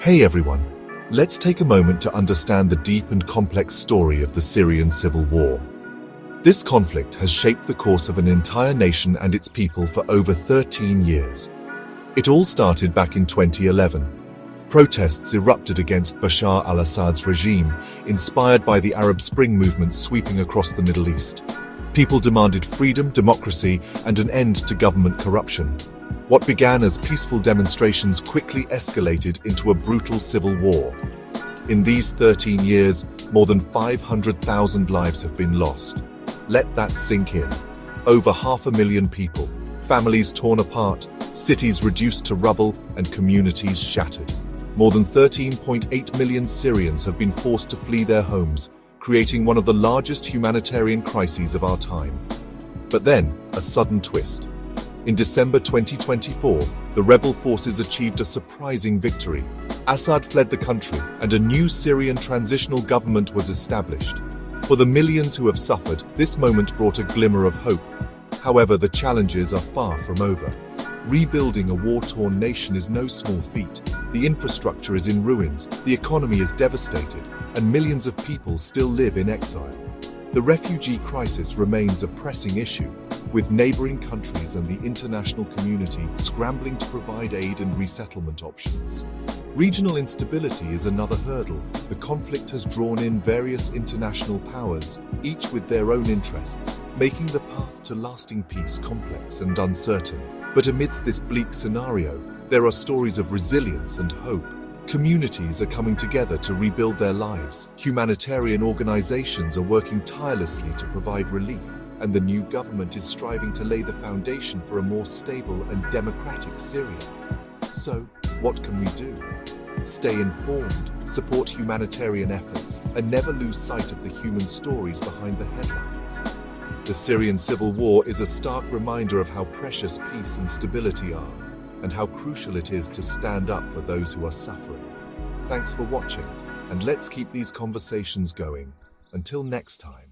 Hey everyone, let's take a moment to understand the deep and complex story of the Syrian Civil War. This conflict has shaped the course of an entire nation and its people for over 13 years. It all started back in 2011. Protests erupted against Bashar al-Assad's regime, inspired by the Arab Spring movement sweeping across the Middle East. People demanded freedom, democracy, and an end to government corruption. What began as peaceful demonstrations quickly escalated into a brutal civil war. In these 13 years, more than 500,000 lives have been lost. Let that sink in. Over 500,000 people, families torn apart, cities reduced to rubble, and communities shattered. More than 13.8 million Syrians have been forced to flee their homes, creating one of the largest humanitarian crises of our time. But then, a sudden twist. In December 2024, the rebel forces achieved a surprising victory. Assad fled the country, and a new Syrian transitional government was established. For the millions who have suffered, this moment brought a glimmer of hope. However, the challenges are far from over. Rebuilding a war-torn nation is no small feat. The infrastructure is in ruins, the economy is devastated, and millions of people still live in exile. The refugee crisis remains a pressing issue, with neighboring countries and the international community scrambling to provide aid and resettlement options. Regional instability is another hurdle. The conflict has drawn in various international powers, each with their own interests, making the path to lasting peace complex and uncertain. But amidst this bleak scenario, there are stories of resilience and hope. Communities are coming together to rebuild their lives. Humanitarian organizations are working tirelessly to provide relief, and the new government is striving to lay the foundation for a more stable and democratic Syria. So, what can we do? Stay informed, support humanitarian efforts, and never lose sight of the human stories behind the headlines. The Syrian Civil War is a stark reminder of how precious peace and stability are, and how crucial it is to stand up for those who are suffering. Thanks for watching, and let's keep these conversations going. Until next time.